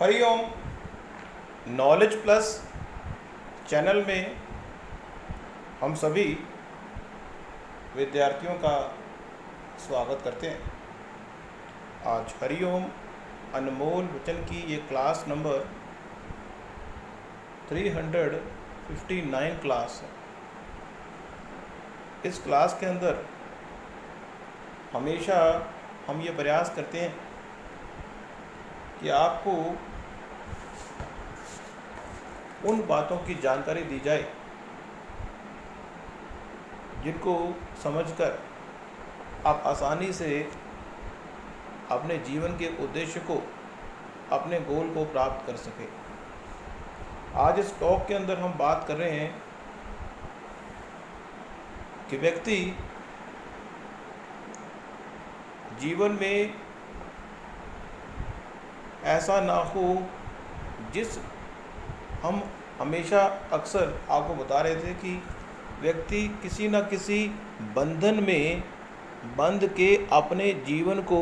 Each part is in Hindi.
हरिओम। नॉलेज प्लस चैनल में हम सभी विद्यार्थियों का स्वागत करते हैं। आज हरिओम अनमोल वचन की ये क्लास नंबर 359 क्लास है। इस क्लास के अंदर हमेशा हम ये प्रयास करते हैं कि आपको उन बातों की जानकारी दी जाए जिनको समझकर आप आसानी से अपने जीवन के उद्देश्य को, अपने गोल को प्राप्त कर सकें। आज इस टॉक के अंदर हम बात कर रहे हैं कि व्यक्ति जीवन में ऐसा ना हो जिस हम हमेशा अक्सर आपको बता रहे थे कि व्यक्ति किसी न किसी बंधन में बंध के अपने जीवन को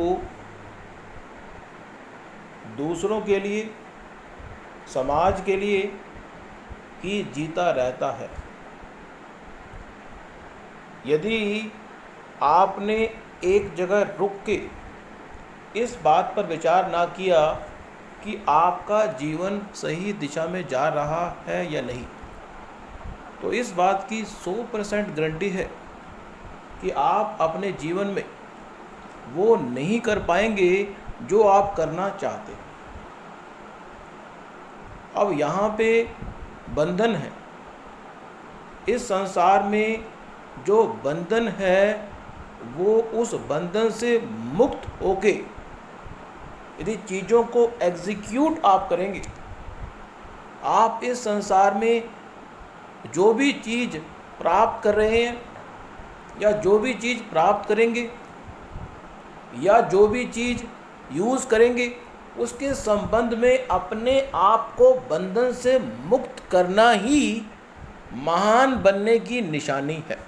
दूसरों के लिए, समाज के लिए ही जीता रहता है। यदि आपने एक जगह रुक के इस बात पर विचार ना किया कि आपका जीवन सही दिशा में जा रहा है या नहीं, तो इस बात की 100% गारंटी है कि आप अपने जीवन में वो नहीं कर पाएंगे जो आप करना चाहते हैं। अब यहाँ पे बंधन है। इस संसार में जो बंधन है वो उस बंधन से मुक्त होके यदि चीज़ों को एग्जीक्यूट आप करेंगे, आप इस संसार में जो भी चीज़ प्राप्त कर रहे हैं या जो भी चीज़ प्राप्त करेंगे या जो भी चीज़ यूज़ करेंगे, उसके संबंध में अपने आप को बंधन से मुक्त करना ही महान बनने की निशानी है।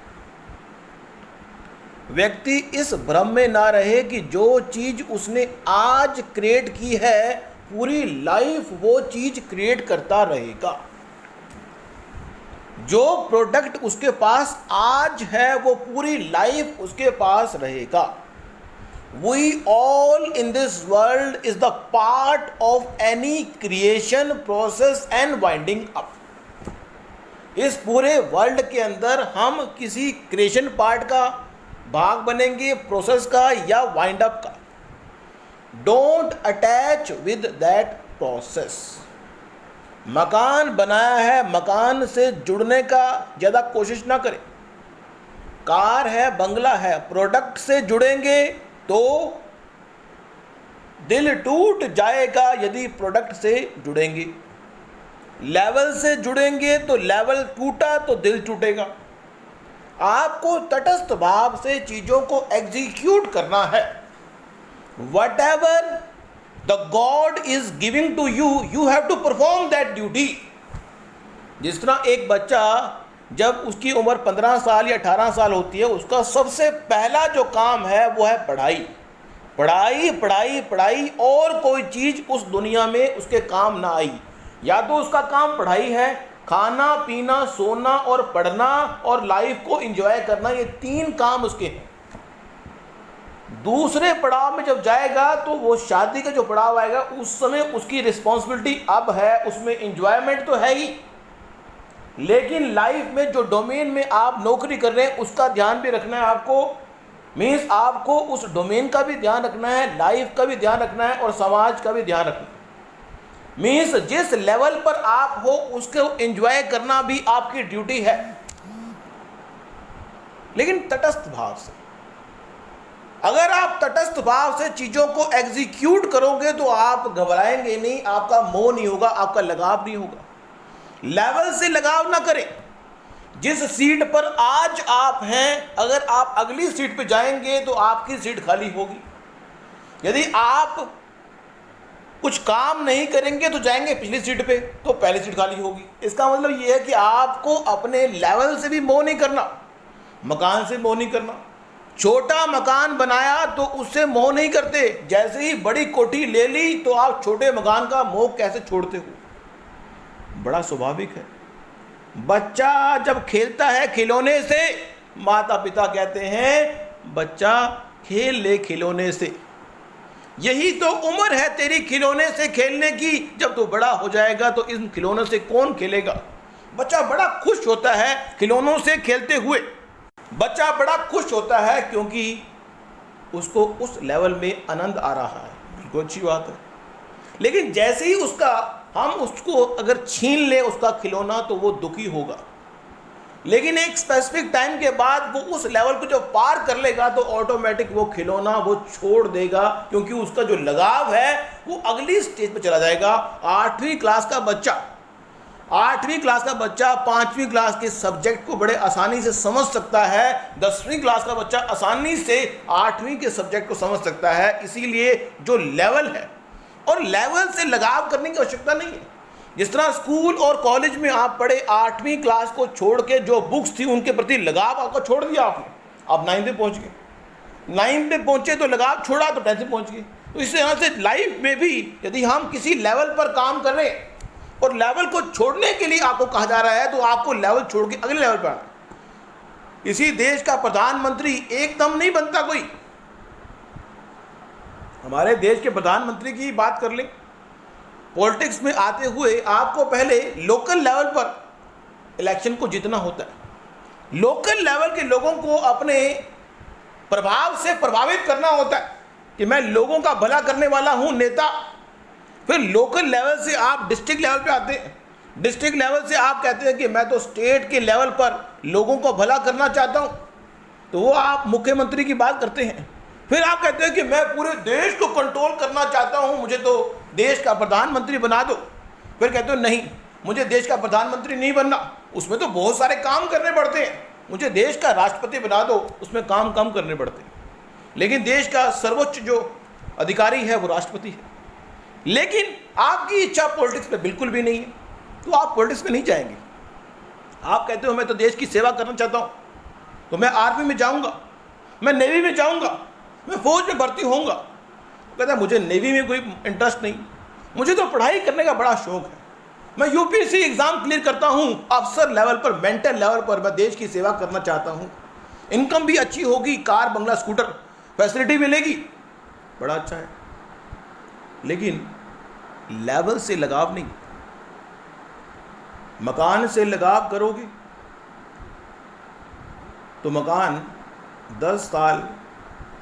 व्यक्ति इस भ्रम में ना रहे कि जो चीज़ उसने आज क्रिएट की है पूरी लाइफ वो चीज़ क्रिएट करता रहेगा। जो प्रोडक्ट उसके पास आज है वो पूरी लाइफ उसके पास रहेगा। We all in this world is the part of any creation process and winding up। इस पूरे वर्ल्ड के अंदर हम किसी क्रिएशन पार्ट का भाग बनेंगे, प्रोसेस का या वाइंड अप का। Don't attach with that process. मकान बनाया है, मकान से जुड़ने का ज़्यादा कोशिश ना करें। कार है, बंगला है, प्रोडक्ट से जुड़ेंगे तो दिल टूट जाएगा यदि प्रोडक्ट से जुड़ेंगे। लेवल से जुड़ेंगे तो लेवल टूटा तो दिल टूटेगा। आपको तटस्थ भाव से चीज़ों को एग्जीक्यूट करना है। Whatever the God is giving to you, you have to perform that duty। जिस तरह एक बच्चा जब उसकी उम्र 15 साल या 18 साल होती है, उसका सबसे पहला जो काम है वो है पढ़ाई। पढ़ाई पढ़ाई पढ़ाई, और कोई चीज़ उस दुनिया में उसके काम ना आई। या तो उसका काम पढ़ाई है, खाना पीना सोना और पढ़ना और लाइफ को एंजॉय करना, ये 3 काम उसके हैं। दूसरे पड़ाव में जब जाएगा तो वो शादी का जो पड़ाव आएगा उस समय उसकी रिस्पॉन्सिबिलिटी अब है, उसमें एंजॉयमेंट तो है ही, लेकिन लाइफ में जो डोमेन में आप नौकरी कर रहे हैं उसका ध्यान भी रखना है आपको। मीन्स आपको उस डोमेन का भी ध्यान रखना है, लाइफ का भी ध्यान रखना है और समाज का भी ध्यान रखना है। मीन्स जिस लेवल पर आप हो उसको एंजॉय करना भी आपकी ड्यूटी है, लेकिन तटस्थ भाव से। अगर आप तटस्थ भाव से चीज़ों को एग्जीक्यूट करोगे तो आप घबराएंगे नहीं, आपका मोह नहीं होगा, आपका लगाव नहीं होगा। लेवल से लगाव ना करें। जिस सीट पर आज आप हैं, अगर आप अगली सीट पे जाएंगे तो आपकी सीट खाली होगी। यदि आप कुछ काम नहीं करेंगे तो जाएंगे पिछली सीट पे तो पहली सीट खाली होगी। इसका मतलब ये है कि आपको अपने लेवल से भी मोह नहीं करना, मकान से मोह नहीं करना, छोटा मकान बनाया तो उससे मोह नहीं करते, जैसे ही बड़ी कोठी ले ली तो आप छोटे मकान का मोह कैसे छोड़ते हो? बड़ा स्वाभाविक है। बच्चा जब खेलता है खिलौने से, माता पिता कहते हैं बच्चा खेल ले खिलौने से, यही तो उम्र है तेरी खिलौने से खेलने की, जब तू बड़ा हो जाएगा तो इन खिलौनों से कौन खेलेगा। बच्चा बड़ा खुश होता है खिलौनों से खेलते हुए, बच्चा बड़ा खुश होता है क्योंकि उसको उस लेवल में आनंद आ रहा है, बिल्कुल अच्छी बात है। लेकिन जैसे ही हम उसको अगर छीन ले उसका खिलौना तो वो दुखी होगा, लेकिन एक स्पेसिफिक टाइम के बाद वो उस लेवल को जब पार कर लेगा तो ऑटोमेटिक वो खिलौना वो छोड़ देगा, क्योंकि उसका जो लगाव है वो अगली स्टेज पर चला जाएगा। 8वीं क्लास का बच्चा 5वीं क्लास के सब्जेक्ट को बड़े आसानी से समझ सकता है, 10वीं क्लास का बच्चा आसानी से 8वीं के सब्जेक्ट को समझ सकता है। इसीलिए जो लेवल है, और लेवल से लगाव करने की आवश्यकता नहीं है। जिस तरह स्कूल और कॉलेज में आप पढ़े, 8वीं क्लास को छोड़ के जो बुक्स थी उनके प्रति लगाव आपका छोड़ दिया आपने, आप 9th में पहुंच गए, 9th में पहुंचे तो लगाव छोड़ा तो 10th में पहुंच गए। तो इस तरह से लाइफ में भी यदि हम किसी लेवल पर काम कर रहे हैं और लेवल को छोड़ने के लिए आपको कहा जा रहा है तो आपको लेवल छोड़ के अगले लेवल पर आना है। इसी देश का प्रधानमंत्री एकदम नहीं बनता कोई। हमारे देश के प्रधानमंत्री की बात कर लें, पॉलिटिक्स में आते हुए आपको पहले लोकल लेवल पर इलेक्शन को जीतना होता है, लोकल लेवल के लोगों को अपने प्रभाव से प्रभावित करना होता है कि मैं लोगों का भला करने वाला हूं नेता। फिर लोकल लेवल से आप डिस्ट्रिक्ट लेवल पे आते हैं, डिस्ट्रिक्ट लेवल से आप कहते हैं कि मैं तो स्टेट के लेवल पर लोगों को भला करना चाहता हूं, तो वो आप मुख्यमंत्री की बात करते हैं। फिर आप कहते हैं कि मैं पूरे देश को कंट्रोल करना चाहता हूं, मुझे तो देश का प्रधानमंत्री बना दो। फिर कहते हो नहीं, मुझे देश का प्रधानमंत्री नहीं बनना, उसमें तो बहुत सारे काम करने पड़ते हैं, मुझे देश का राष्ट्रपति बना दो, उसमें काम कम करने पड़ते हैं। लेकिन देश का सर्वोच्च जो अधिकारी है वो राष्ट्रपति है। लेकिन आपकी इच्छा पॉलिटिक्स में बिल्कुल भी नहीं है, तो आप पॉलिटिक्स में नहीं जाएंगे। आप कहते हो मैं तो देश की सेवा करना चाहता हूं, तो मैं आर्मी में जाऊंगा, मैं नेवी में जाऊंगा, मैं फौज में भर्ती होऊंगा। कहता है मुझे नेवी में कोई इंटरेस्ट नहीं, मुझे तो पढ़ाई करने का बड़ा शौक है, मैं यूपीएससी एग्जाम क्लियर करता हूं, अफसर लेवल पर, मेंटल लेवल पर मैं देश की सेवा करना चाहता हूं, इनकम भी अच्छी होगी, कार बंगला स्कूटर फैसिलिटी मिलेगी, बड़ा अच्छा है। लेकिन लेवल से लगाव नहीं। मकान से लगाव करोगे तो मकान 10 साल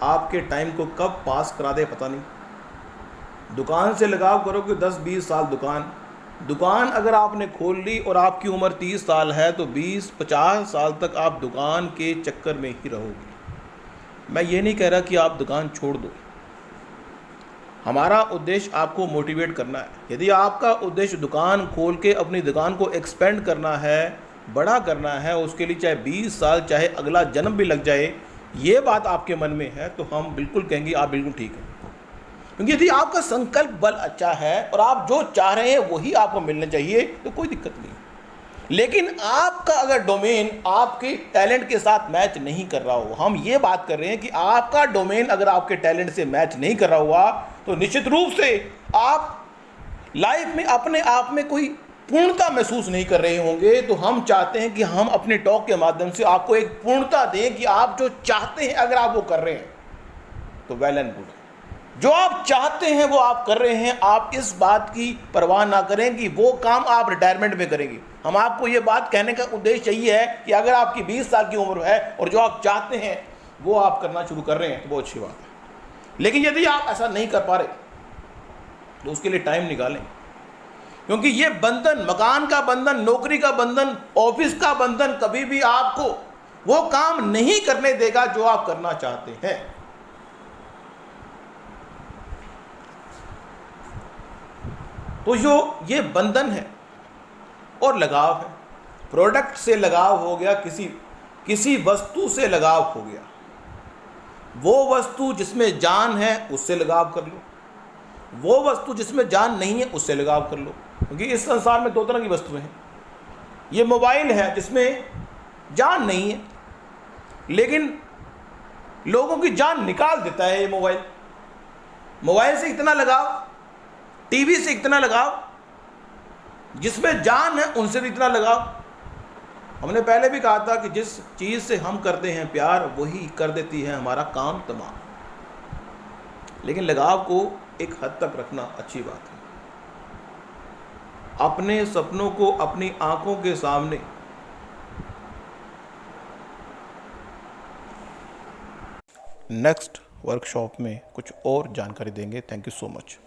आपके टाइम को कब पास करा दे पता नहीं। दुकान से लगाव करोगे 10-20 साल दुकान अगर आपने खोल ली और आपकी उम्र 30 साल है तो 20-50 साल तक आप दुकान के चक्कर में ही रहोगे। मैं ये नहीं कह रहा कि आप दुकान छोड़ दो, हमारा उद्देश्य आपको मोटिवेट करना है। यदि आपका उद्देश्य दुकान खोल के अपनी दुकान को एक्सपेंड करना है, बड़ा करना है, उसके लिए चाहे 20 साल चाहे अगला जन्म भी लग जाए, ये बात आपके मन में है तो हम बिल्कुल कहेंगे आप बिल्कुल ठीक हैं। क्योंकि यदि आपका संकल्प बल अच्छा है और आप जो चाह रहे हैं वही आपको मिलना चाहिए तो कोई दिक्कत नहीं। लेकिन आपका अगर डोमेन आपके टैलेंट के साथ मैच नहीं कर रहा हो, हम ये बात कर रहे हैं कि आपका डोमेन अगर आपके टैलेंट से मैच नहीं कर रहा हुआ तो निश्चित रूप से आप लाइफ में अपने आप में कोई पूर्णता महसूस नहीं कर रहे होंगे। तो हम चाहते हैं कि हम अपने टॉक के माध्यम से आपको एक पूर्णता दें कि आप जो चाहते हैं अगर आप वो कर रहे हैं तो वेल एंड गुड, जो आप चाहते हैं वो आप कर रहे हैं। आप इस बात की परवाह ना करें कि वो काम आप रिटायरमेंट में करेंगे। हम आपको ये बात कहने का उद्देश्य यही है कि अगर आपकी 20 साल की उम्र है और जो आप चाहते हैं वो आप करना शुरू कर रहे हैं तो वो अच्छी बात है। लेकिन यदि आप ऐसा नहीं कर पा रहे तो उसके लिए टाइम निकालें, क्योंकि ये बंधन, मकान का बंधन, नौकरी का बंधन, ऑफिस का बंधन कभी भी आपको वो काम नहीं करने देगा जो आप करना चाहते हैं। तो जो ये बंधन है और लगाव है, प्रोडक्ट से लगाव हो गया, किसी वस्तु से लगाव हो गया, वो वस्तु जिसमें जान है उससे लगाव कर लो, वो वस्तु जिसमें जान नहीं है उससे लगाव कर लो। क्योंकि इस संसार में 2 तरह की वस्तुएं हैं। ये मोबाइल है जिसमें जान नहीं है, लेकिन लोगों की जान निकाल देता है ये मोबाइल। मोबाइल से इतना लगाव, टीवी से इतना लगाव, जिसमें जान है उनसे भी इतना लगाव। हमने पहले भी कहा था कि जिस चीज़ से हम करते हैं प्यार, वही कर देती है हमारा काम तमाम। लेकिन लगाव को एक हद तक रखना अच्छी बात है। अपने सपनों को अपनी आंखों के सामने नेक्स्ट वर्कशॉप में कुछ और जानकारी देंगे। Thank you so much.